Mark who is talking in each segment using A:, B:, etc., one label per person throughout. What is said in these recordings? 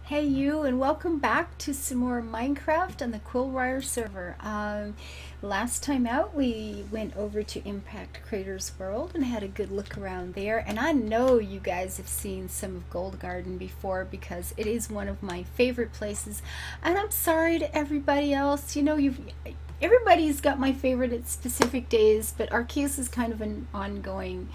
A: Hey you, and welcome back to some more Minecraft on the Quillwire server. Last time out we went over to Impact Crater's World and had a good look around there, and I know you guys have seen some of Goldgarden before because it is one of my favorite places, and I'm sorry to everybody else. Everybody's got my favorite at specific days, but Arkys is kind of an ongoing,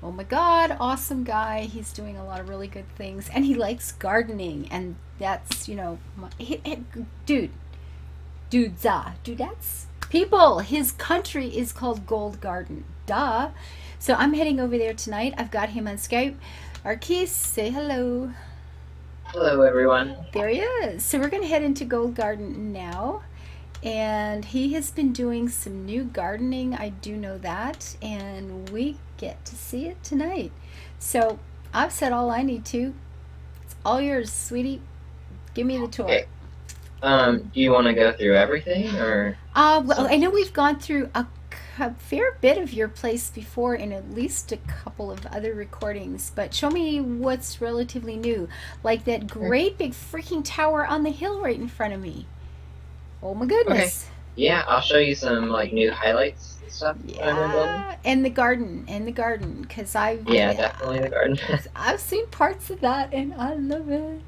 A: oh my god, awesome guy. He's doing a lot of really good things, and he likes gardening, and that's, dude, dudettes, people. His country is called Goldgarden. Duh. So I'm heading over there tonight. I've got him on Skype. Arkys, say hello.
B: Hello, everyone.
A: There he is. So we're gonna head into Goldgarden now. And he has been doing some new gardening. I do know that, and we get to see it tonight. So I've said all I need to. It's all yours, sweetie. Give me the tour.
B: Okay. Do you want to go through everything or
A: Well,
B: some?
A: I know we've gone through a fair bit of your place before in at least a couple of other recordings, but show me what's relatively new. Like that great big freaking tower on the hill right in front of me. Oh my
B: Okay.
A: goodness.
B: Yeah, I'll show you some like new highlights and stuff that I've been building.
A: Yeah, and the garden, because
B: Yeah, definitely the garden.
A: I've seen parts of that and I love it.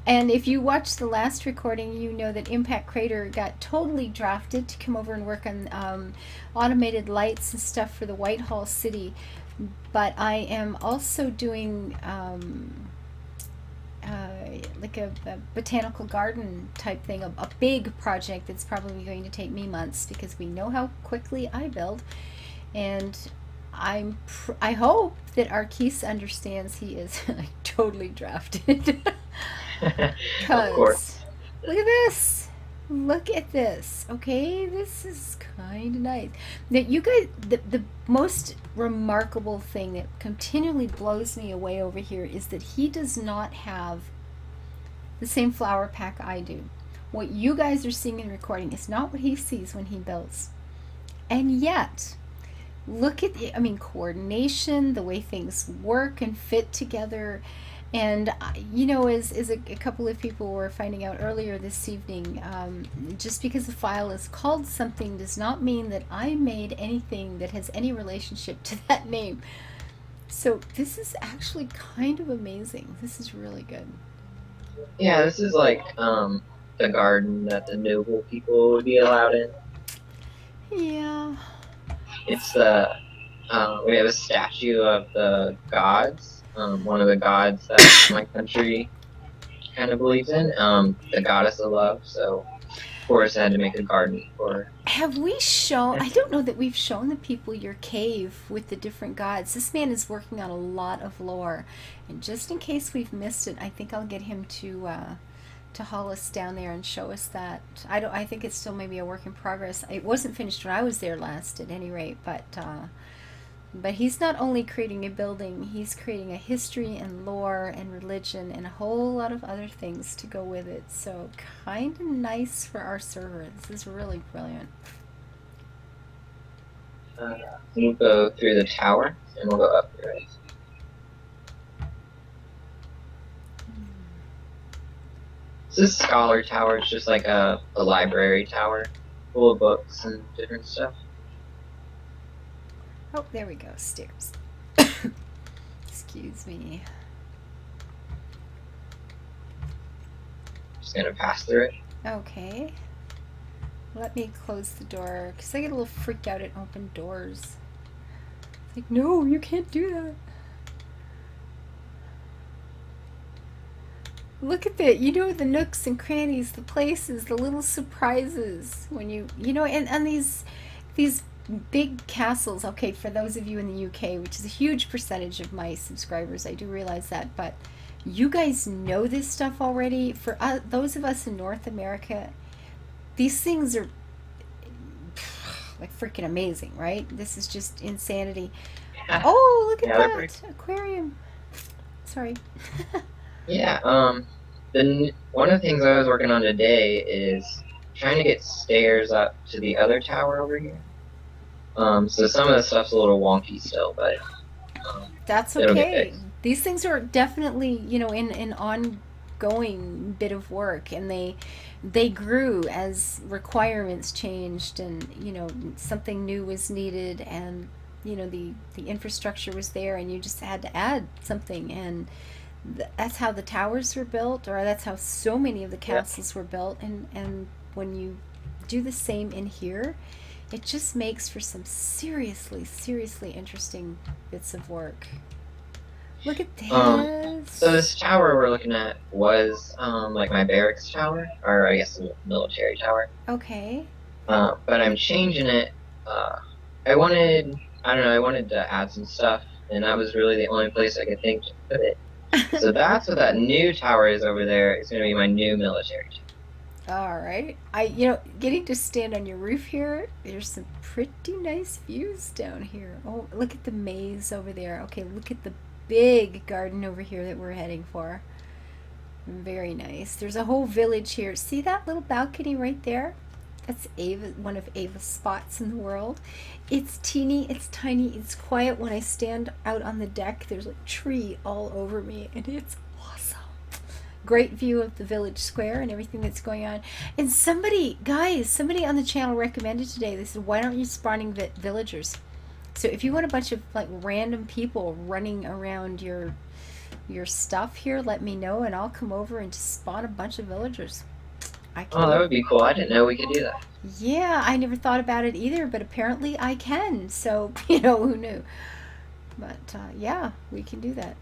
A: And if you watched the last recording, you know that Impact Crater got totally drafted to come over and work on automated lights and stuff for the Whitehall City. But I am also doing like a botanical garden type thing, a big project that's probably going to take me months because we know how quickly I build. And I hope that Arkys understands he is like totally drafted.
B: Of
A: Because
B: course.
A: look at this. Look at this. Okay, this is kind of nice. That you guys, the most remarkable thing that continually blows me away over here is that he does not have the same flower pack I do. What you guys are seeing and recording is not what he sees when he builds. And yet, look at the, I mean, coordination, the way things work and fit together. And as a couple of people were finding out earlier this evening, just because a file is called something does not mean that I made anything that has any relationship to that name. So this is actually kind of amazing. This is really good.
B: Yeah, this is like the garden that the noble people would be allowed in.
A: Yeah.
B: It's the we have a statue of the gods. One of the gods that my country kind of believes in. The goddess of love. So of course I had to make a garden for her.
A: Have we shown? I don't know that we've shown the people your cave with the different gods. This man is working on a lot of lore, and just in case we've missed it, I think I'll get him to haul us down there and show us that. I don't. I think it's still maybe a work in progress. It wasn't finished when I was there last, at any rate. But he's not only creating a building; he's creating a history and lore and religion and a whole lot of other things to go with it. So kind of nice for our server. This is really brilliant.
B: We'll go through the tower and we'll go up through it. So this scholar tower is just like a library tower full of books and different stuff.
A: Oh, there we go. Stairs. Excuse me.
B: Just gonna pass through it.
A: Okay. Let me close the door because I get a little freaked out at open doors. It's like, no, you can't do that. Look at that. You know, the nooks and crannies, the places, the little surprises when and these big castles. Okay, for those of you in the UK, which is a huge percentage of my subscribers, I do realize that, but you guys know this stuff already. For those of us in North America, these things are like freaking amazing, right? This is just insanity.
B: Yeah,
A: Oh, look at
B: yeah, they're pretty.
A: that aquarium. Sorry.
B: Yeah. Then one of the things I was working on today is trying to get stairs up to the other tower over here. So some of the stuff's a little wonky still, but
A: That's
B: it'll get
A: okay.
B: fixed.
A: These things are definitely, in on going bit of work, and they grew as requirements changed, and something new was needed, and the infrastructure was there, and you just had to add something, and that's how the towers were built, or that's how so many of the
B: Yeah.
A: castles were built, and when you do the same in here, it just makes for some seriously interesting bits of work. Look at
B: Um, so
A: this.
B: this tower we're looking at was like my barracks tower, or I guess a military tower.
A: Okay.
B: But I'm changing it. Uh, I don't know, I wanted to add some stuff, and that was really the only place I could think to put it. So that's what that new tower is over there. It's going to be my new military tower.
A: All right. Getting to stand on your roof here, there's some pretty nice views down here. Oh, look at the maze over there. Okay, look at the big garden over here that we're heading for. Very nice. There's a whole village here. See that little balcony right there? That's one of Ava's spots in the world. It's teeny, it's tiny, it's quiet. When I stand out on the deck, there's a tree all over me, and it's awesome. Great view of the village square and everything that's going on. And somebody on the channel recommended today, they said, why aren't you spawning villagers? So if you want a bunch of like random people running around your stuff here, let me know, and I'll come over and just spawn a bunch of villagers. I
B: Oh, that
A: can.
B: would be cool. I didn't know we could do that.
A: Yeah, I never thought about it either, but apparently I can. So, who knew? But yeah, we can do that.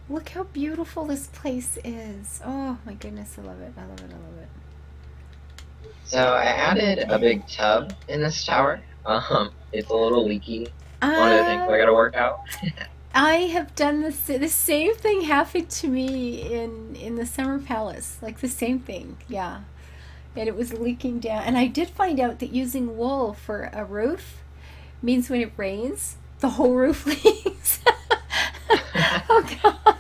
A: Look how beautiful this place is. Oh my goodness, I love it. I love it. I love it.
B: So I added a big tub in this tower. It's a little leaky. One of the things I got to work out.
A: I have done the same thing happened to me in the summer palace, like the same thing, yeah. And it was leaking down, and I did find out that using wool for a roof means when it rains, the whole roof leaks. Oh God,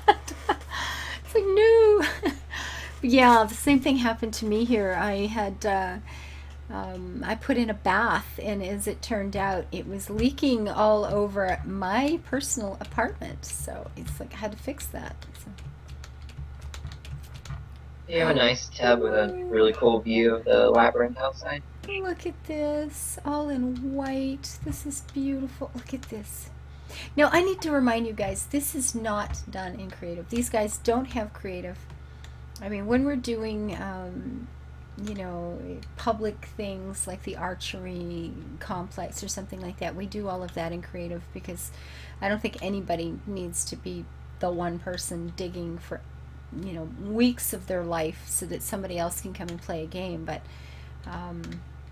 A: it's like no. Yeah, the same thing happened to me here. I put in a bath, and as it turned out, it was leaking all over my personal apartment. So it's like I had to fix that. So.
B: You have a nice tub with a really cool view of the labyrinth outside.
A: Look at this, all in white. This is beautiful. Look at this. Now, I need to remind you guys, this is not done in creative. These guys don't have creative. I mean, when we're doing public things like the archery complex or something like that, we do all of that in creative, because I don't think anybody needs to be the one person digging for weeks of their life so that somebody else can come and play a game. But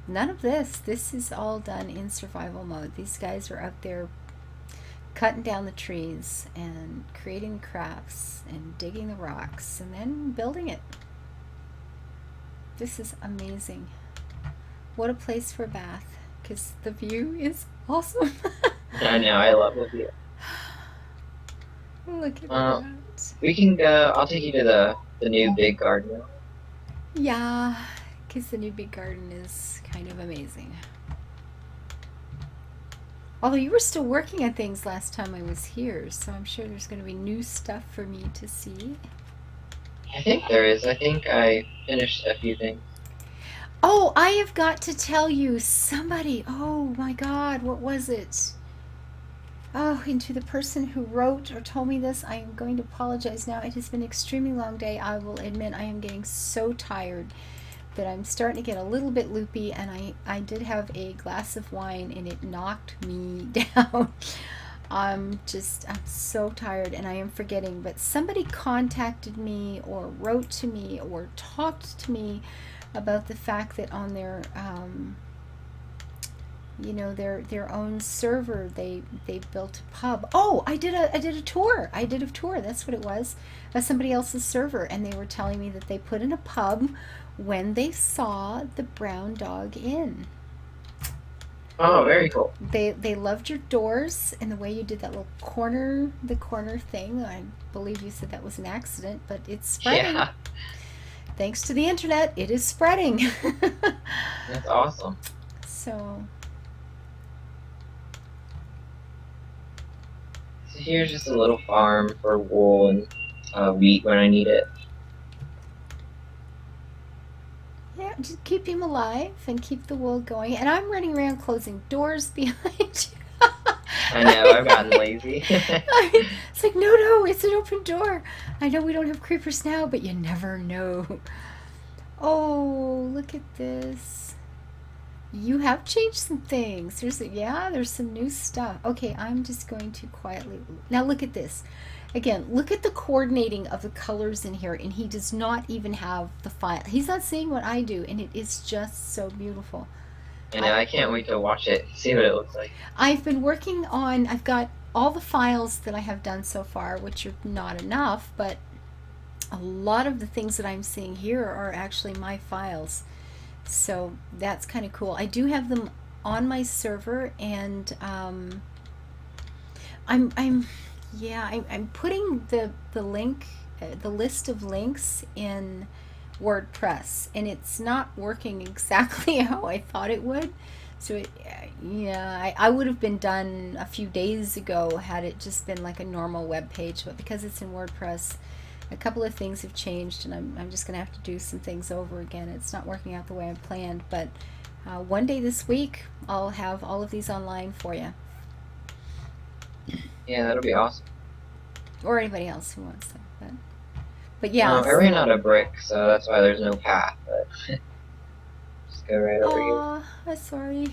A: none of this is all done in survival mode. These guys are out there cutting down the trees and creating the crafts and digging the rocks and then building it. This is amazing. What a place for a bath, because the view is awesome.
B: I know, I love the view.
A: Look at that.
B: We can go. I'll take you to the new big garden.
A: Yeah, because the new big garden is kind of amazing. Although you were still working on things last time I was here, so I'm sure there's going to be new stuff for me to see.
B: I think there is. I think I finished a few things.
A: Oh, I have got to tell you, somebody, oh my God, what was it? Oh, and to the person who wrote or told me this, I am going to apologize now. It has been an extremely long day. I will admit I am getting so tired that I'm starting to get a little bit loopy, and I did have a glass of wine and it knocked me down. I'm so tired and I am forgetting, but somebody contacted me or wrote to me or talked to me about the fact that on their their own server they built a pub. Oh, I did a tour. That's what it was, of somebody else's server, and they were telling me that they put in a pub when they saw the Brown Dog Inn.
B: Oh, very cool.
A: They loved your doors and the way you did that little corner thing. I believe you said that was an accident, but it's spreading.
B: Yeah,
A: Thanks to the internet, it is spreading.
B: that's awesome.
A: So
B: So here's just a little farm for wool and wheat when I need it.
A: Yeah, just keep him alive and keep the wool going. And I'm running around closing doors behind you.
B: I know, I've gotten lazy.
A: It's like, no, no, it's an open door. I know we don't have creepers now, but you never know. Oh, look at this. You have changed some things. There's some new stuff. Okay, I'm just going to quietly. Now look at this. Again, look at the coordinating of the colors in here, and he does not even have the file. He's not seeing what I do, and it is just so beautiful.
B: I know, I can't wait to watch it, see what it looks like.
A: I've been working on, I've got all the files that I have done so far, which are not enough, but a lot of the things that I'm seeing here are actually my files. So that's kind of cool. I do have them on my server, and I'm yeah, I'm putting the link, the list of links in WordPress, and it's not working exactly how I thought it would. So yeah, I would have been done a few days ago had it just been like a normal web page, but because it's in WordPress, a couple of things have changed, and I'm just gonna have to do some things over again. It's not working out the way I planned, but one day this week I'll have all of these online for you,
B: Yeah, that'll be awesome.
A: or anybody else who wants them. But yeah.
B: I ran out of brick, so that's why there's no path, but just go right over here.
A: Aw, I'm sorry.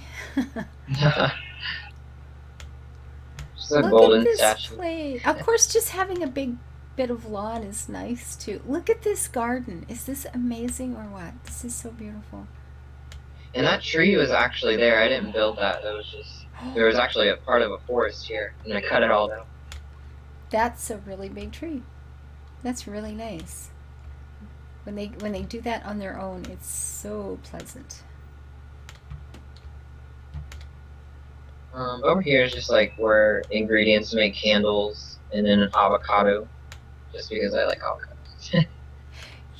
B: Just a
A: Look at
B: golden
A: this
B: statue.
A: place. Of course, just having a big bit of lawn is nice too. Look at this garden. Is this amazing or what? This is so beautiful.
B: And that tree was actually there. I didn't build that. There was actually a part of a forest here, and I cut it all down.
A: That's a really big tree. That's really nice. When they do that on their own, it's so pleasant.
B: Over here is just like where ingredients to make candles, and then an avocado, just because I like avocados.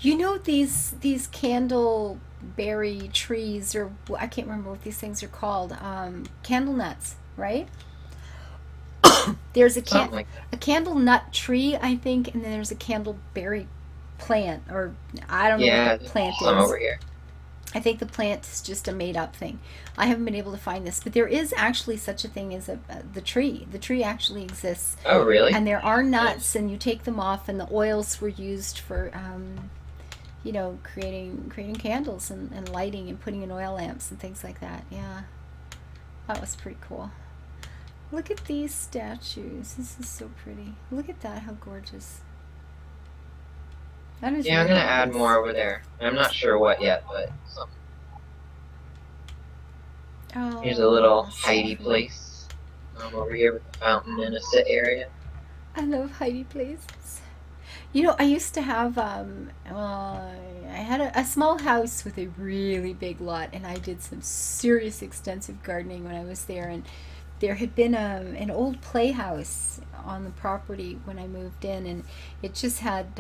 A: You know these candleberry trees, or I can't remember what these things are called. Candle nuts, right? There's
B: Something like
A: a candle nut tree, I think, and then there's a candleberry plant, or I don't
B: that.
A: know
B: Yeah,
A: what the plant
B: some
A: is.
B: over here.
A: I think the plant is just a made up thing. I haven't been able to find this, but there is actually such a thing as the tree. The tree actually exists,
B: Oh, really?
A: and there are
B: Nice.
A: nuts, and you take them off, and the oils were used for, creating candles and lighting and putting in oil lamps and things like that. Yeah, that was pretty cool. Look at these statues. This is so pretty. Look at that, how gorgeous. That is
B: Yeah, I'm
A: really
B: gonna add
A: nice.
B: more over there. I'm not sure what yet, but some. Here's a little
A: Oh, so
B: Heidi
A: pretty.
B: place. Over here with the fountain and a sit area.
A: I love Heidi places. You know, I used to have, I had a small house with a really big lot, and I did some serious extensive gardening when I was there. And there had been an old playhouse on the property when I moved in, and it just had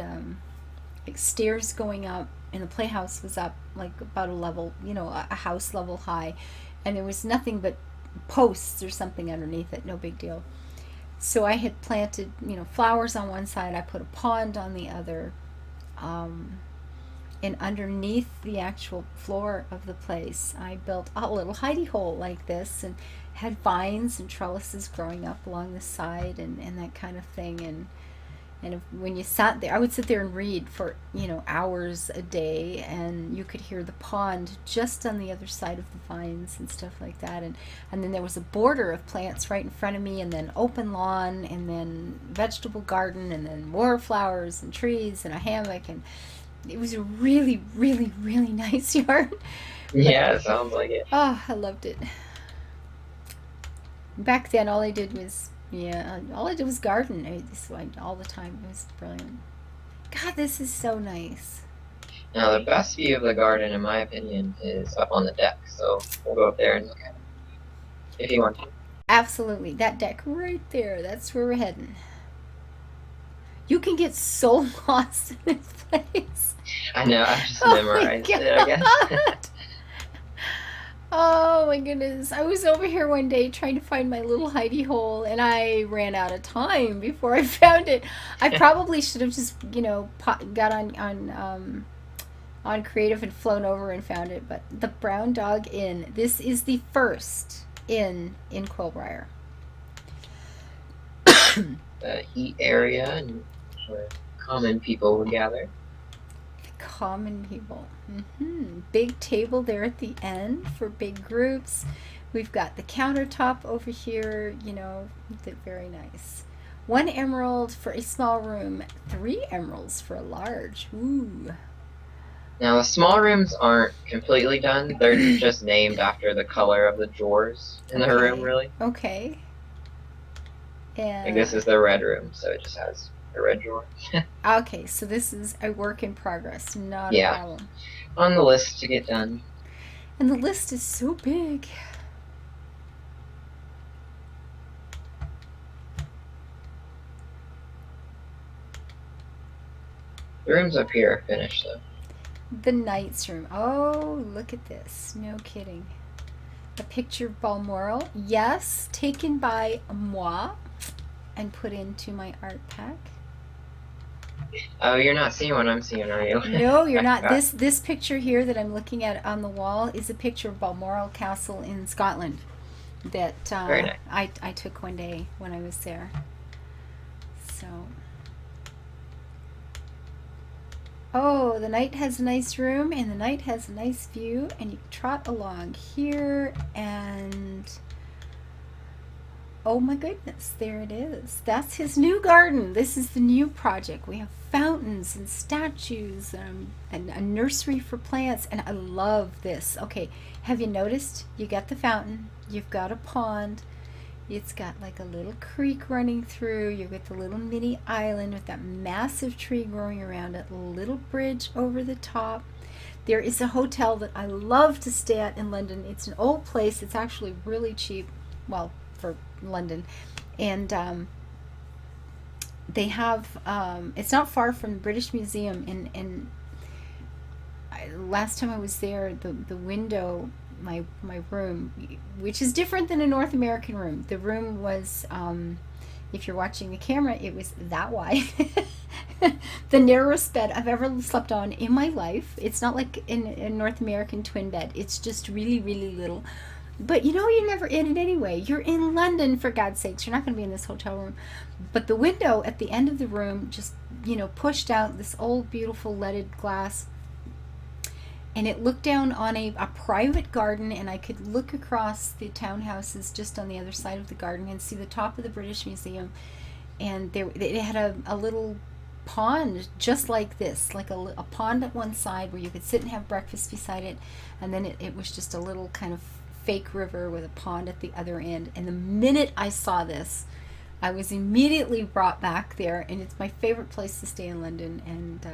A: like stairs going up, and the playhouse was up like about a level, a house level high, and there was nothing but posts or something underneath it. No big deal. So I had planted, flowers on one side. I put a pond on the other, um, and underneath the actual floor of the place, I built a little hidey hole like this, and had vines and trellises growing up along the side, and that kind of thing. And when you sat there, I would sit there and read for hours a day, and you could hear the pond just on the other side of the vines and stuff like that. And then there was a border of plants right in front of me, and then open lawn, and then vegetable garden, and then more flowers and trees and a hammock, and it was a really, really, really nice yard. But
B: Yeah, it sounds like it.
A: oh, I loved it. Back then, all I did was garden. All the time. It was brilliant. God, this is so nice.
B: Now, the best view of the garden, in my opinion, is up on the deck. So we'll go up there and look at it if you want to.
A: Absolutely. That deck right there. That's where we're heading. You can get so lost in this place.
B: I know, I've just
A: Oh my
B: memorized it, I guess.
A: God. Oh my goodness. I was over here one day trying to find my little hidey hole and I ran out of time before I found it. I probably should have just, got on creative and flown over and found it, but the Brown Dog Inn. This is the first inn in Quillbriar.
B: The heat area and where common people would gather.
A: Common people. Big table there at the end for big groups. We've got the countertop over here, very nice. 1 emerald for a small room, 3 emeralds for a large. Ooh.
B: Now the small rooms aren't completely done. They're just named after the color of the drawers in the room, really.
A: Okay. And
B: Like this is the red room, so it just has a red drawer.
A: okay, so this is a work in progress, not a
B: Yeah.
A: problem.
B: On the list to get done.
A: And the list is so big.
B: The rooms up here are finished, though.
A: The knight's room. Oh, look at this. No kidding. A picture of Balmoral. Yes, taken by moi and put into my art pack.
B: Oh, you're not seeing what I'm seeing, are you?
A: No, you're not. This picture here that I'm looking at on the wall is a picture of Balmoral Castle in Scotland that
B: Very nice.
A: I took one day when I was there. So, oh, the knight has a nice room and the knight has a nice view, and you trot along here and oh my goodness, there it is. That's his new garden. This is the new project. We have fountains and statues and a nursery for plants, and I love this. Okay, have you noticed? You got the fountain, you've got a pond, it's got like a little creek running through, you've got the little mini island with that massive tree growing around it, a little bridge over the top. There is a hotel that I love to stay at in London. It's an old place. It's actually really cheap. Well, for London, and they have it's not far from the British Museum, and last time I was there, the window, my room, which is different than a North American room, the room was if you're watching the camera, it was that wide. The narrowest bed I've ever slept on in my life. It's not like a North American twin bed. It's just really, really little. But you're never in it anyway. You're in London, for God's sakes. You're not going to be in this hotel room. But the window at the end of the room just, pushed out this old, beautiful leaded glass. And it looked down on a private garden, and I could look across the townhouses just on the other side of the garden and see the top of the British Museum. And it had a little pond just like this, like a pond at one side where you could sit and have breakfast beside it. And then it was just a little kind of fake river with a pond at the other end. And the minute I saw this, I was immediately brought back there, and it's my favorite place to stay in London. And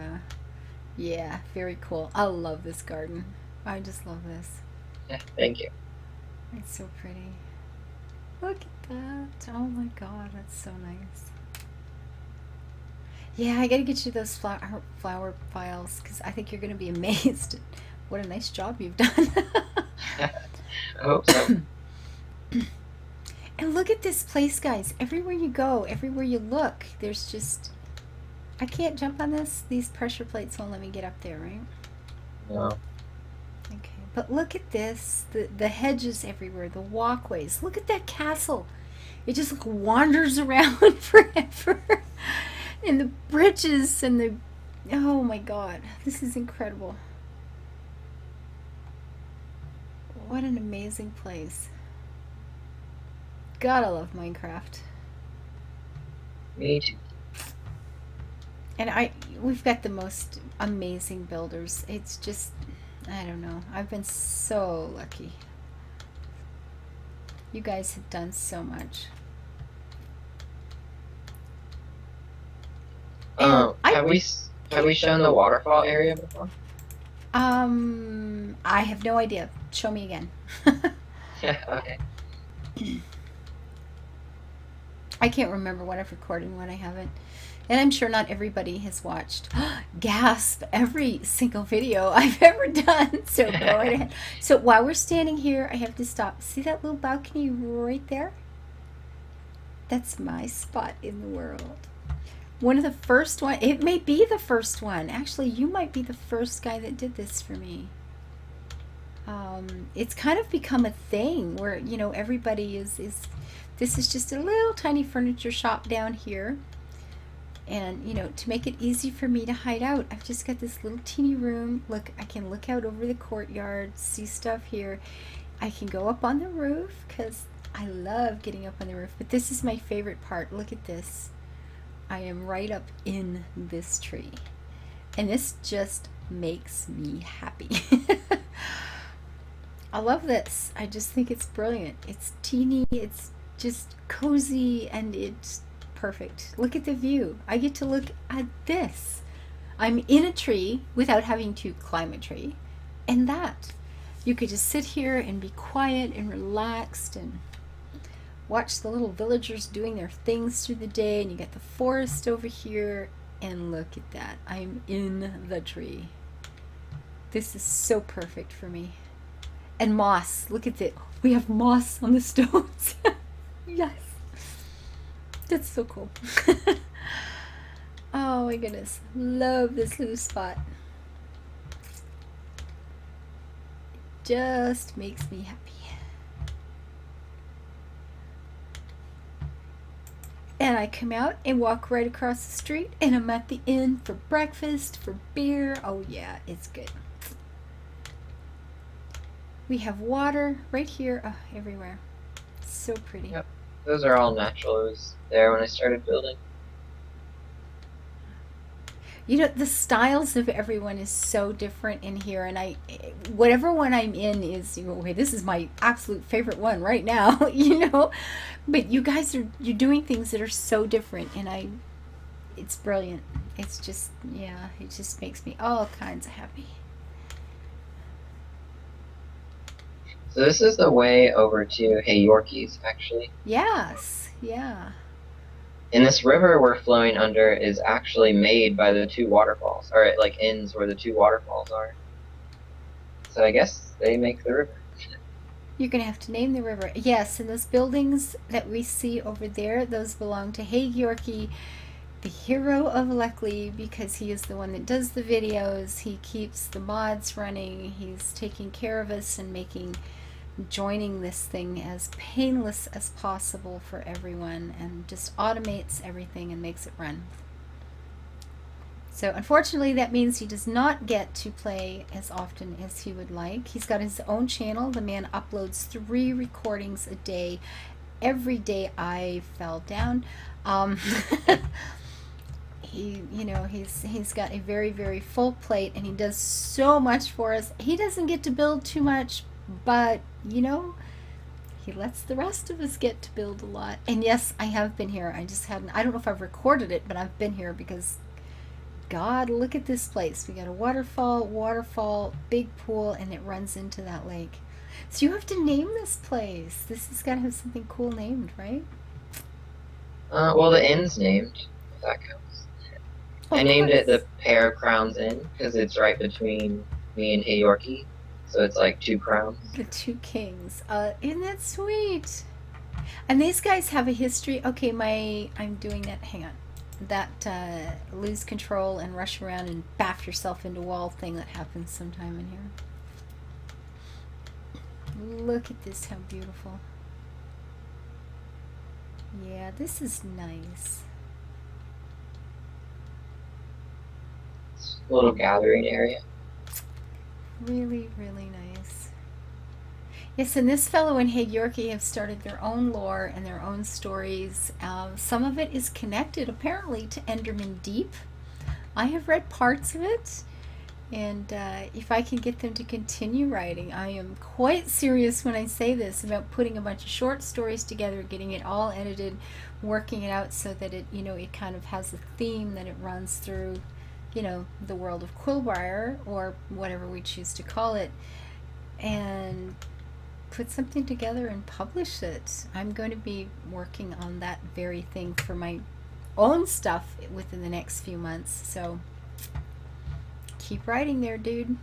A: yeah, very cool. I love this garden. I just love this.
B: Yeah, thank you.
A: It's so pretty. Look at that. Oh my god, that's so nice. Yeah, I gotta get you those flower files, because I think you're gonna be amazed at what a nice job you've done.
B: I hope so.
A: And look at this place, guys. Everywhere you go, everywhere you look, there's just... I can't jump on this. These pressure plates won't let me get up there, right?
B: No.
A: Okay, but look at this. The hedges everywhere, the walkways. Look at that castle. It just like wanders around forever. And the bridges and the... Oh my god. This is incredible. What an amazing place. God, I love Minecraft.
B: Me too.
A: And we've got the most amazing builders. It's just, I don't know. I've been so lucky. You guys have done so much.
B: Have we shown the waterfall area before?
A: I have no idea. Show me again.
B: Okay.
A: I can't remember what I've recorded and what I haven't. And I'm sure not everybody has watched, gasp, every single video I've ever done. So go right ahead. So while we're standing here, I have to stop. See that little balcony right there? That's my spot in the world. One of the first one, it may be the first one. Actually, you might be the first guy that did this for me. It's kind of become a thing where, everybody is, this is just a little tiny furniture shop down here. And, to make it easy for me to hide out, I've just got this little teeny room. Look, I can look out over the courtyard, see stuff here. I can go up on the roof because I love getting up on the roof. But this is my favorite part. Look at this. I am right up in this tree. And this just makes me happy. I love this. I just think it's brilliant. It's teeny, it's just cozy, and it's perfect. Look at the view. I get to look at this. I'm in a tree without having to climb a tree. And that. You could just sit here and be quiet and relaxed and watch the little villagers doing their things through the day. And you got the forest over here. And look at that. I'm in the tree. This is so perfect for me. And moss. Look at it. We have moss on the stones. Yes. That's so cool. Oh my goodness. Love this little spot. Just makes me happy. And I come out and walk right across the street and I'm at the inn for breakfast, for beer. Oh yeah, it's good. We have water right here, everywhere. So pretty.
B: Yep. Those are all natural. It was there when I started building.
A: The styles of everyone is so different in here, and whatever one I'm in is, okay, this is my absolute favorite one right now, but you guys you're doing things that are so different, and it's brilliant. It's just, yeah, it just makes me all kinds of happy.
B: So this is the way over to Hey Yorkies, actually.
A: Yes, yeah.
B: And this river we're flowing under is actually made by the two waterfalls, or it like ends where the two waterfalls are. So I guess they make the river.
A: You're going to have to name the river. Yes, and those buildings that we see over there, those belong to Hey Yorkie, the hero of Leckley, because he is the one that does the videos. He keeps the mods running. He's taking care of us and joining this thing as painless as possible for everyone, and just automates everything and makes it run. So unfortunately that means he does not get to play as often as he would like. He's got his own channel. The man uploads 3 recordings a day. Every day I fell down. He's got a very, very full plate, and he does so much for us. He doesn't get to build too much, but he lets the rest of us get to build a lot. And yes, I have been here. I don't know if I've recorded it, but I've been here because, God, look at this place. We got a waterfall, big pool, and it runs into that lake. So you have to name this place. This has got to have something cool named, right?
B: Well, the inn's named, if that counts. I named it the Pair of Crowns Inn because it's right between me and Hey Yorkie. So it's like 2 crowns.
A: The 2 kings. Isn't that sweet? And these guys have a history. Okay, I'm doing that. Hang on. That lose control and rush around and baff yourself into wall thing that happens sometime in here. Look at this, how beautiful. Yeah, this is nice.
B: It's a little gathering area.
A: Really, really nice. Yes, and this fellow and Hey Yorkie have started their own lore and their own stories. Some of it is connected, apparently, to Enderman Deep. I have read parts of it, and if I can get them to continue writing, I am quite serious when I say this about putting a bunch of short stories together, getting it all edited, working it out so that it kind of has a theme that it runs through, the world of Quillbriar, or whatever we choose to call it, and put something together and publish it. I'm going to be working on that very thing for my own stuff within the next few months. So keep writing there, dude.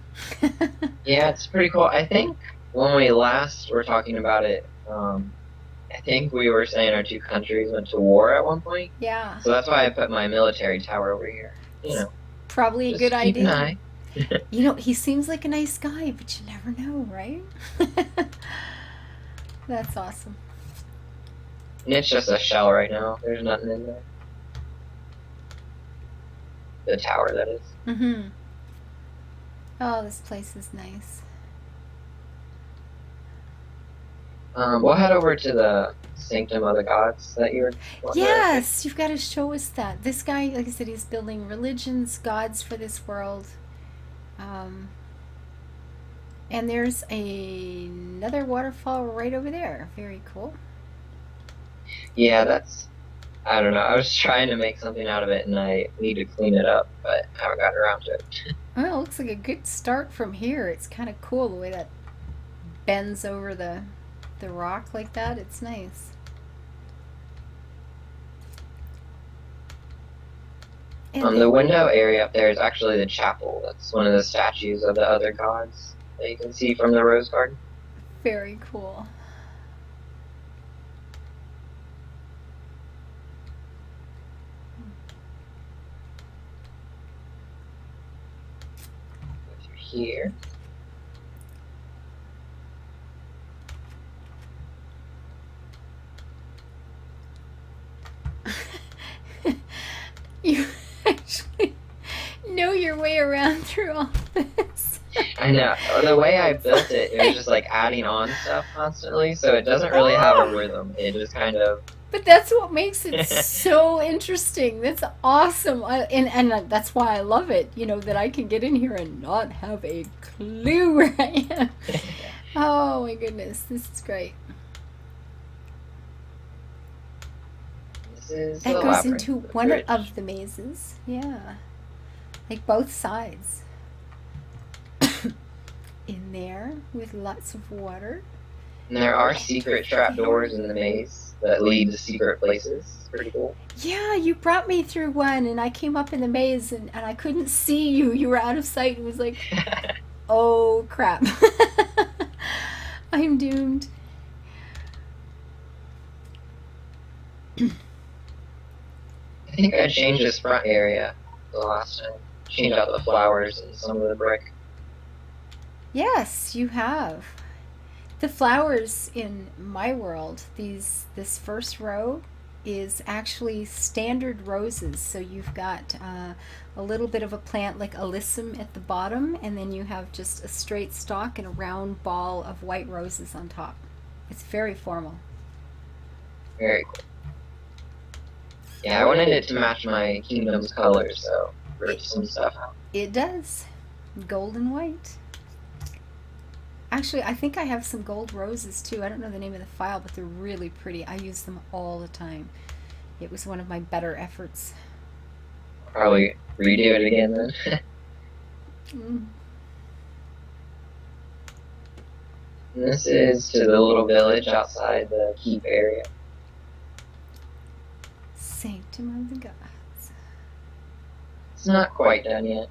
B: Yeah, it's pretty cool. I think when we last were talking about it, I think we were saying our two countries went to war at one point.
A: Yeah,
B: So that's why I put my military tower over here.
A: it's probably a good
B: Just keep an
A: idea.
B: eye.
A: He seems like a nice guy, but you never know, right? That's awesome.
B: And it's just a shell right now. There's nothing in there. The tower, that is.
A: Mm-hmm. Oh, this place is nice.
B: We'll head over to the Sanctum of the Gods that you were wanting to pick.
A: Yes, you've got to show us that. This guy, like I said, he's building religions, gods for this world. Um, and there's another waterfall right over there. Very cool.
B: Yeah, I don't know. I was trying to make something out of it and I need to clean it up, but I haven't gotten around to it.
A: Well, it looks like a good start from here. It's kind of cool the way that bends over the rock like that. It's nice. And
B: The window area up there is actually the chapel. That's one of the statues of the other gods that you can see from the rose garden.
A: very cool.
B: Through here.
A: You actually know your way around through all this.
B: I know. The way I built it, it was just like adding on stuff constantly, so it doesn't really have a rhythm. It just kind of.
A: But that's what makes it so interesting. That's awesome. And that's why I love it, that I can get in here and not have a clue where I am. Oh my goodness, this is great.
B: This is
A: That
B: the
A: goes
B: labyrinth
A: into
B: the
A: one
B: bridge.
A: of the mazes. Yeah. Like both sides. In there with lots of water.
B: And there are secret trapdoors in the maze that lead to secret places. It's pretty cool.
A: Yeah, you brought me through one and I came up in the maze and I couldn't see you. You were out of sight. It was like, oh crap. I'm doomed.
B: I think I changed this front area the last time. Changed out the flowers and some of the brick.
A: Yes, you have. The flowers in my world, this first row is actually standard roses. So you've got a little bit of a plant like alyssum at the bottom, and then you have just a straight stalk and a round ball of white roses on top. It's very formal.
B: Very cool. Yeah, I wanted it to match my kingdom's colors, so ripped some stuff out.
A: It does. Gold and white. Actually, I think I have some gold roses too. I don't know the name of the file, but they're really pretty. I use them all the time. It was one of my better efforts.
B: Probably redo it again then.
A: Mm.
B: And this is to the little village outside the keep area.
A: Sanctum of the Gods.
B: It's not quite done yet.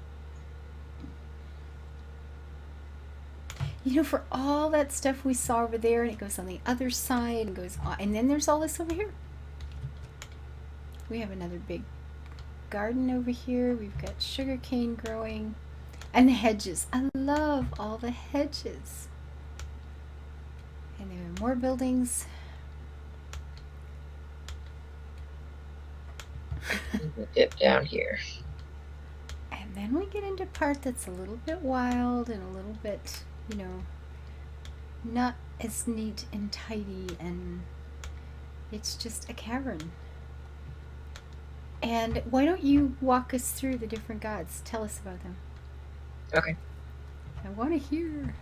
A: For all that stuff we saw over there, and it goes on the other side, and goes on, and then there's all this over here. We have another big garden over here. We've got sugarcane growing, and the hedges. I love all the hedges. And there are more buildings.
B: Dip down here.
A: And then we get into part that's a little bit wild and a little bit, not as neat and tidy, and it's just a cavern. And why don't you walk us through the different gods? Tell us about them.
B: Okay.
A: I want to hear.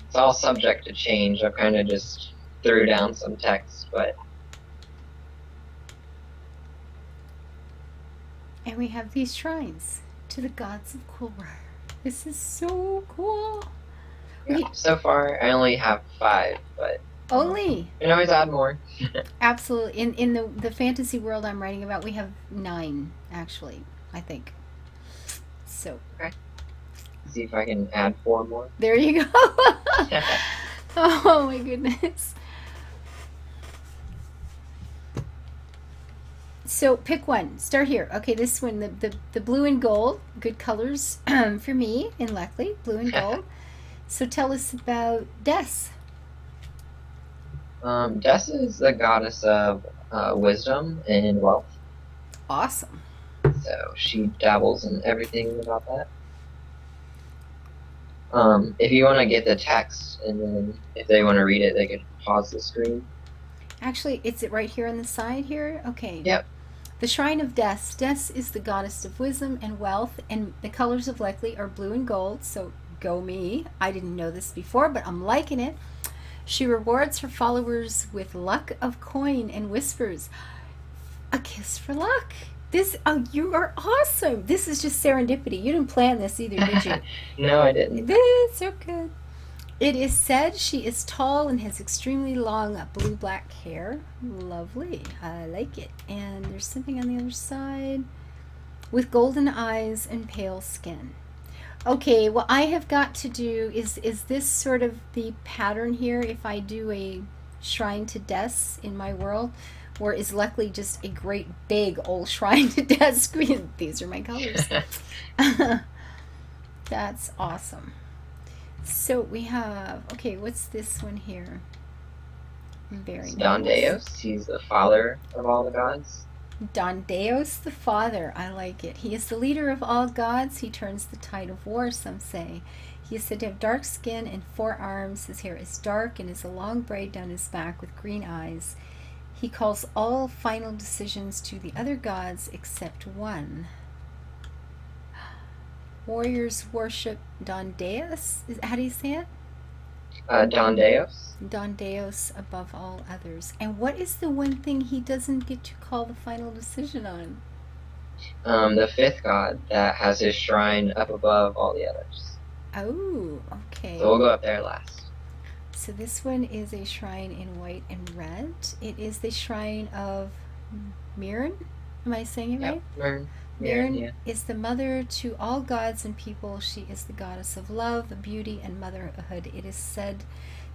B: It's all subject to change. I kind of just threw down some text, but
A: And we have these shrines to the gods of Kulrar. This is so cool.
B: Yeah. So far, I only have 5, but
A: Only.
B: you can always add more.
A: Absolutely. In the fantasy world I'm writing about, we have 9, actually, I think. So,
B: Okay. See if I can add 4 more.
A: there you go. Oh my goodness. So pick one. Start here. Okay, this one, the blue and gold, good colors for me in Leckley, blue and gold. So tell us about Des.
B: Des is the goddess of wisdom and wealth.
A: Awesome.
B: So she dabbles in everything about that. If you want to get the text, and then if they want to read it, they could pause the screen.
A: Actually, it's it right here on the side here. Okay.
B: Yep.
A: The Shrine of Des. Des is the goddess of wisdom and wealth, and the colors of Leckley are blue and gold. So go me. I didn't know this before, but I'm liking it. She rewards her followers with luck of coin and whispers, "A kiss for luck." This, oh, you are awesome. This is just serendipity. You didn't plan this either, did you?
B: No, I didn't.
A: This is so good. It is said she is tall and has extremely long blue-black hair. Lovely. I like it. And there's something on the other side. With golden eyes and pale skin. Okay, what I have got to do is this sort of the pattern here if I do a shrine to Des in my world, or is Leckley just a great big old shrine to Des? These are my colors. That's awesome. So we have, okay, what's this one here? Very
B: Don
A: nice.
B: Deus, he's the father of all the gods.
A: Don Deus the Father, I like it. He is the leader of all gods. He turns the tide of war, some say. He is said to have dark skin and 4 arms. His hair is dark and is a long braid down his back with green eyes. He calls all final decisions to the other gods except one. Warriors worship Don Deus. How do you say it?
B: Don Deus.
A: Don Deus above all others. And what is the one thing he doesn't get to call the final decision on?
B: The 5th god that has his shrine up above all the others.
A: Oh, okay.
B: So we'll go up there last.
A: So this one is a shrine in white and red. It is the shrine of Mirren. Am I saying it right?
B: Yep.
A: Mirren
B: yeah.
A: is the mother to all gods and people. She is the goddess of love, beauty, and motherhood. It is said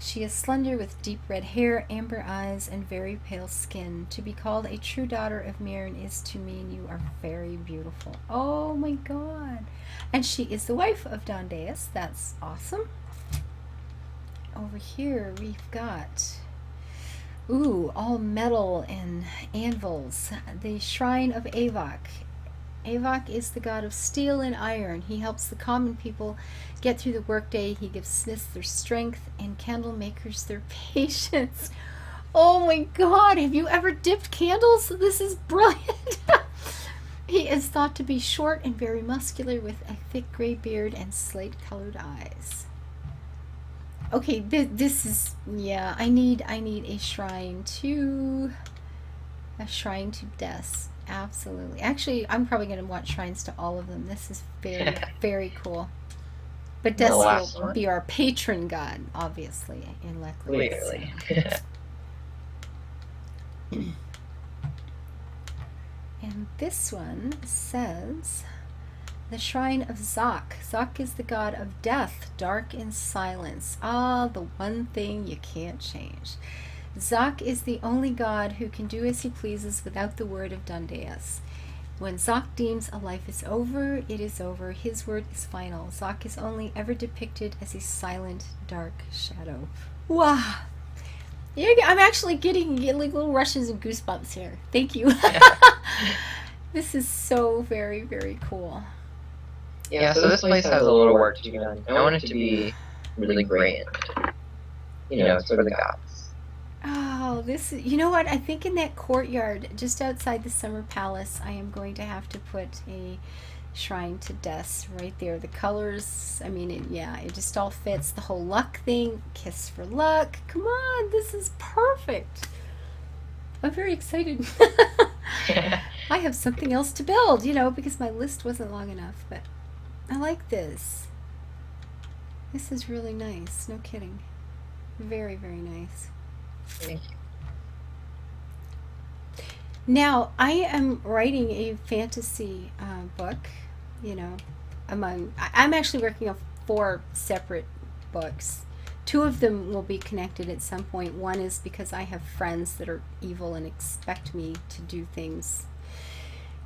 A: she is slender with deep red hair, amber eyes, and very pale skin. To be called a true daughter of Mirren is to mean you are very beautiful. Oh my god. And she is the wife of Don Deus. That's awesome. Over here we've got, ooh, all metal and anvils. The Shrine of Avok. Avok is the god of steel and iron. He helps the common people get through the workday. He gives smiths their strength and candle makers their patience. Oh my god, have you ever dipped candles? This is brilliant. He is thought to be short and very muscular with a thick gray beard and slate-colored eyes. Okay, this is, yeah, I need a shrine to Des. Absolutely. Actually, I'm probably going to want shrines to all of them. This is very, very cool. But Des will be our patron god, obviously, in Leckley.
B: Clearly.
A: And this one says, the Shrine of Zok. Zok is the god of death, dark and silence. Ah, the one thing you can't change. Zok is the only god who can do as he pleases without the word of Don Deus. When Zok deems a life is over, it is over. His word is final. Zok is only ever depicted as a silent, dark shadow. Wow. I'm actually getting like little rushes and goosebumps here. Thank you. This is so very, very cool.
B: Yeah, so this place has a little work to be done. I want it to be really grand. Sort of the gods.
A: Oh, you know what? I think in that courtyard, just outside the Summer Palace, I am going to have to put a shrine to Des right there. The colors, I mean, it just all fits. The whole luck thing, kiss for luck. Come on, this is perfect. I'm very excited. I have something else to build, because my list wasn't long enough, but I like this. This is really nice. No kidding. Very, very nice.
B: Thank you.
A: Now, I am writing a fantasy book, you know, I'm actually working on four separate books. Two of them will be connected at some point. One is because I have friends that are evil and expect me to do things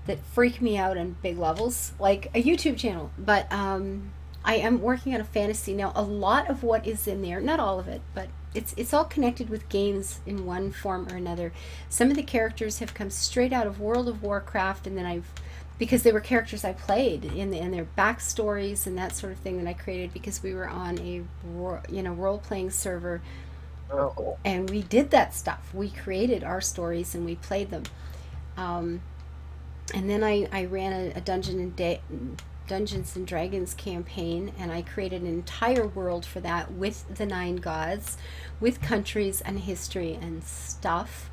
A: that freak me out on big levels, like a YouTube channel. But I am working on a fantasy now. A lot of what is in there, not all of it, but it's all connected with games in one form or another. Some of the characters have come straight out of World of Warcraft, and then because they were characters I played in their backstories and that sort of thing that I created because we were on a role playing server,
B: Oh, cool.
A: and we did that stuff. We created our stories and we played them. And then I ran a Dungeons and Dragons campaign, and I created an entire world for that with the 9 gods, with countries and history and stuff.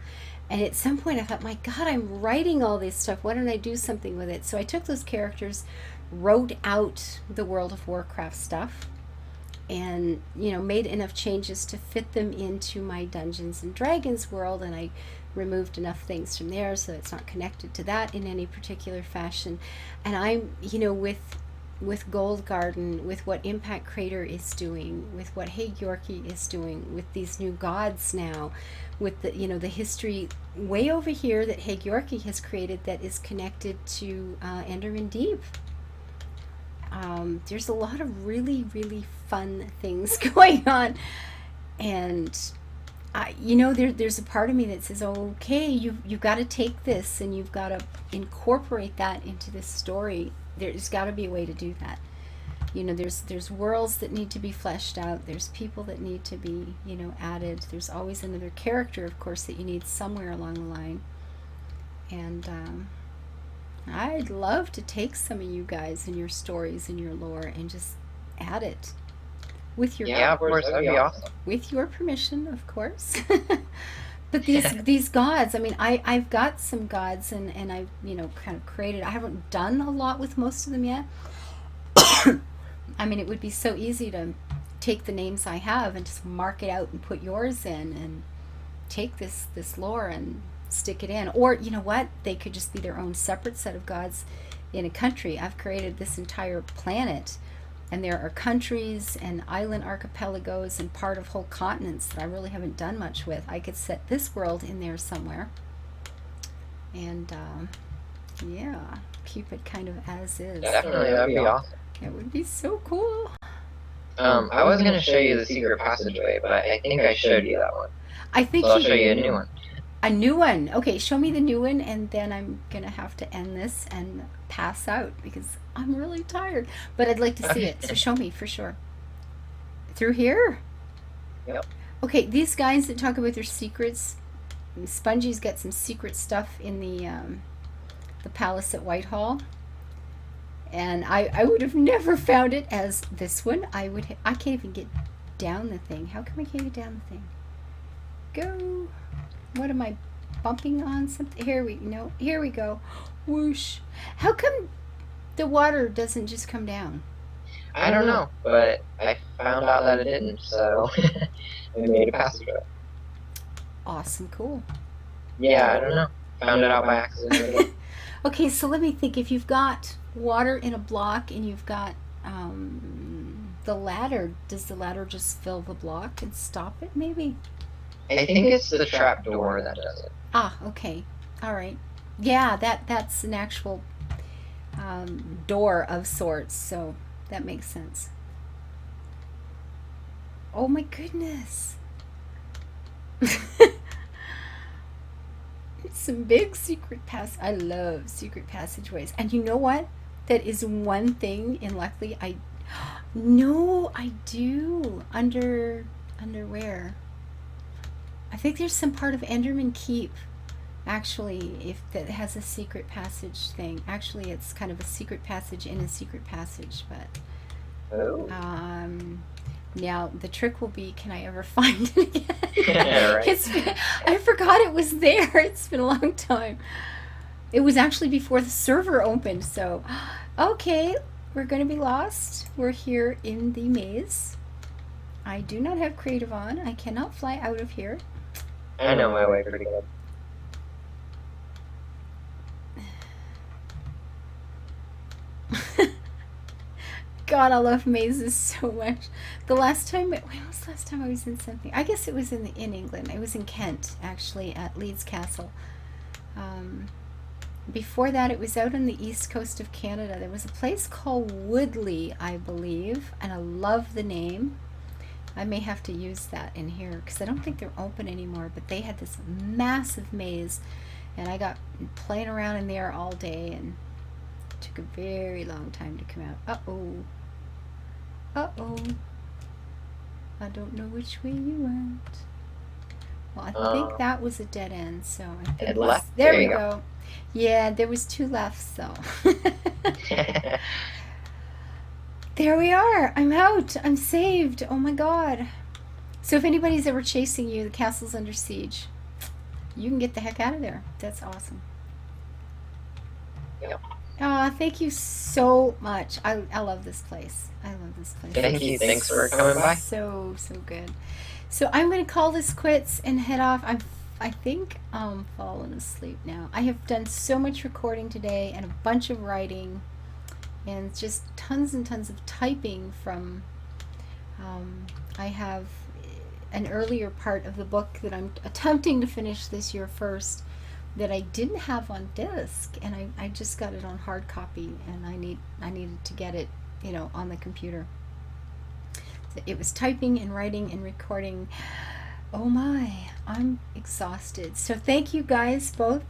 A: And at some point I thought, my God, I'm writing all this stuff. Why don't I do something with it? So I took those characters, wrote out the World of Warcraft stuff, and made enough changes to fit them into my Dungeons and Dragons world, and I removed enough things from there so it's not connected to that in any particular fashion. And I'm with Goldgarden, with what Impact Crater is doing, with what Hey Yorkie is doing, with these new gods now, with the history way over here that Hey Yorkie has created that is connected to Enderman Deep. There's a lot of really, really fun things going on, and there's a part of me that says, okay, you've got to take this and you've got to incorporate that into this story. There's got to be a way to do that. There's worlds that need to be fleshed out. There's people that need to be added. There's always another character, of course, that you need somewhere along the line. And I'd love to take some of you guys and your stories and your lore and just add it with your
B: Yeah, of course, that'd be awesome.
A: with your permission, of course. But these gods, I mean, I've got some gods, and I've kind of created. I haven't done a lot with most of them yet. I mean, it would be so easy to take the names I have and just mark it out and put yours in, and take this lore and stick it in. Or you know what? They could just be their own separate set of gods in a country. I've created this entire planet, and there are countries and island archipelagos and part of whole continents that I really haven't done much with. I could set this world in there somewhere, and yeah, keep it kind of as is.
B: Definitely, that'd be awesome.
A: It would be so cool.
B: I was gonna show you the secret passageway, but I think I showed you that one.
A: I think
B: So I'll show you a new one.
A: A new one. Okay, show me the new one, and then I'm gonna have to end this and pass out because I'm really tired. But I'd like to see it, so show me for sure. Through here?
B: Yep.
A: Okay, these guys that talk about their secrets, Spongie's got some secret stuff in the palace at Whitehall. And I would have never found it as this one. I can't even get down the thing. How come I can't get down the thing? Go. What am I bumping on something? Here we go. Whoosh. How come the water doesn't just come down?
B: I don't know, but I found out that it didn't, so we made a passageway.
A: Awesome, cool.
B: Yeah, I don't know. Found it out by accident.
A: Okay, so let me think. If you've got water in a block and you've got the ladder, does the ladder just fill the block and stop it, maybe?
B: I think it's the trap door that does it.
A: Ah, okay. All right. Yeah, that's an actual door of sorts, so that makes sense. Oh my goodness. Some big secret I love secret passageways. And you know what? That is one thing in Luckily I do. Under where? I think there's some part of Enderman Keep, actually, if that has a secret passage thing. Actually, it's kind of a secret passage in a secret passage, but
B: Oh.
A: now the trick will be, can I ever find it again?
B: Yeah, right.
A: I forgot it was there. It's been a long time. It was actually before the server opened, so okay, we're going to be lost. We're here in the maze. I do not have creative on. I cannot fly out of here.
B: I know my way pretty good.
A: God, I love mazes so much. The last time, when was the last time I was in something? I guess it was in England. I was in Kent, actually, at Leeds Castle. Um, Before that, it was out on the east coast of Canada. There was a place called Woodley, I believe, and I love the name. I may have to use that in here because I don't think they're open anymore, but they had this massive maze, and I got playing around in there all day, and it took a very long time to come out. Uh-oh. Uh-oh. I don't know which way you went. Well, I think that was a dead end, so I think
B: Head left.
A: there we
B: you
A: go. Yeah, there was two lefts, though. There we are. I'm out. I'm saved. Oh my god. So if anybody's ever chasing you, the castle's under siege. You can get the heck out of there. That's awesome.
B: Yep.
A: Aw, thank you so much. I love this place. I love this place.
B: Thank you. Thanks for coming by.
A: So good. So I'm going to call this quits and head off. I think I'm falling asleep now. I have done so much recording today and a bunch of writing and just tons and tons of typing from I have an earlier part of the book that I'm attempting to finish this year first that I didn't have on disc, and I just got it on hard copy, and I needed to get it, on the computer. So it was typing and writing and recording. Oh my, I'm exhausted. So thank you guys both.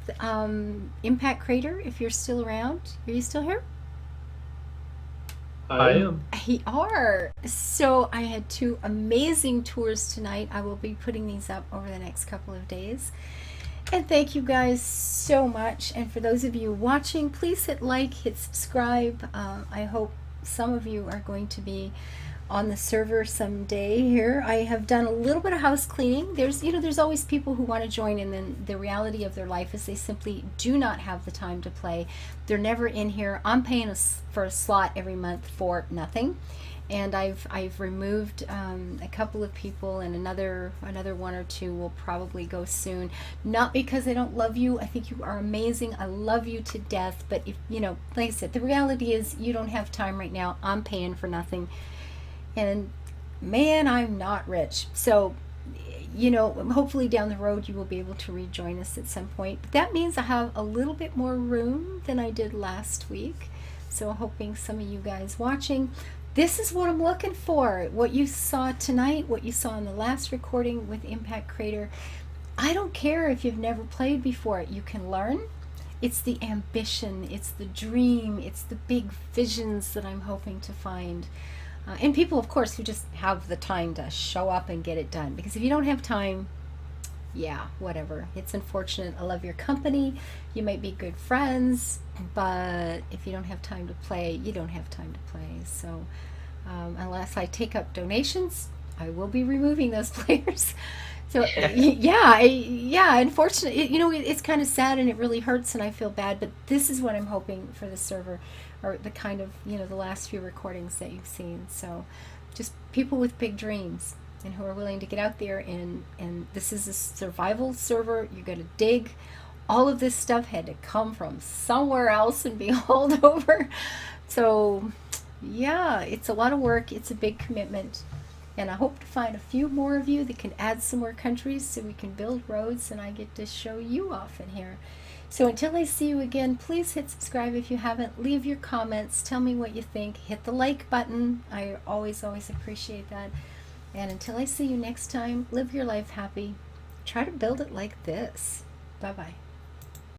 A: Impact Crater, if you're still around. Are you still here?
C: I am.
A: He are. So I had two amazing tours tonight. I will be putting these up over the next couple of days. And thank you guys so much. And for those of you watching, please hit like, hit subscribe. I hope some of you are going to be on the server someday here. I have done a little bit of house cleaning. There's always people who want to join, and then the reality of their life is they simply do not have the time to play. They're never in here. I'm paying for a slot every month for nothing. And I've removed a couple of people, and another one or two will probably go soon. Not because I don't love you. I think you are amazing. I love you to death. But if like I said, the reality is you don't have time right now. I'm paying for nothing. And man, I'm not rich. So, hopefully down the road you will be able to rejoin us at some point. But that means I have a little bit more room than I did last week. So hoping some of you guys watching, this is what I'm looking for. What you saw tonight, what you saw in the last recording with Impact Crater. I don't care if you've never played before. You can learn. It's the ambition, it's the dream, it's the big visions that I'm hoping to find. And people, of course, who just have the time to show up and get it done. Because if you don't have time, yeah, whatever. It's unfortunate. I love your company. You might be good friends. But if you don't have time to play, you don't have time to play. So unless I take up donations, I will be removing those players. So yeah, unfortunately, it's kind of sad and it really hurts and I feel bad. But this is what I'm hoping for the server. Or the kind of, the last few recordings that you've seen. So just people with big dreams and who are willing to get out there and this is a survival server. You got to dig. All of this stuff had to come from somewhere else and be hauled over. So yeah, it's a lot of work. It's a big commitment. And I hope to find a few more of you that can add some more countries so we can build roads and I get to show you off in here. So until I see you again, please hit subscribe if you haven't. Leave your comments. Tell me what you think. Hit the like button. I always appreciate that. And until I see you next time, live your life happy. Try to build it like this. Bye-bye.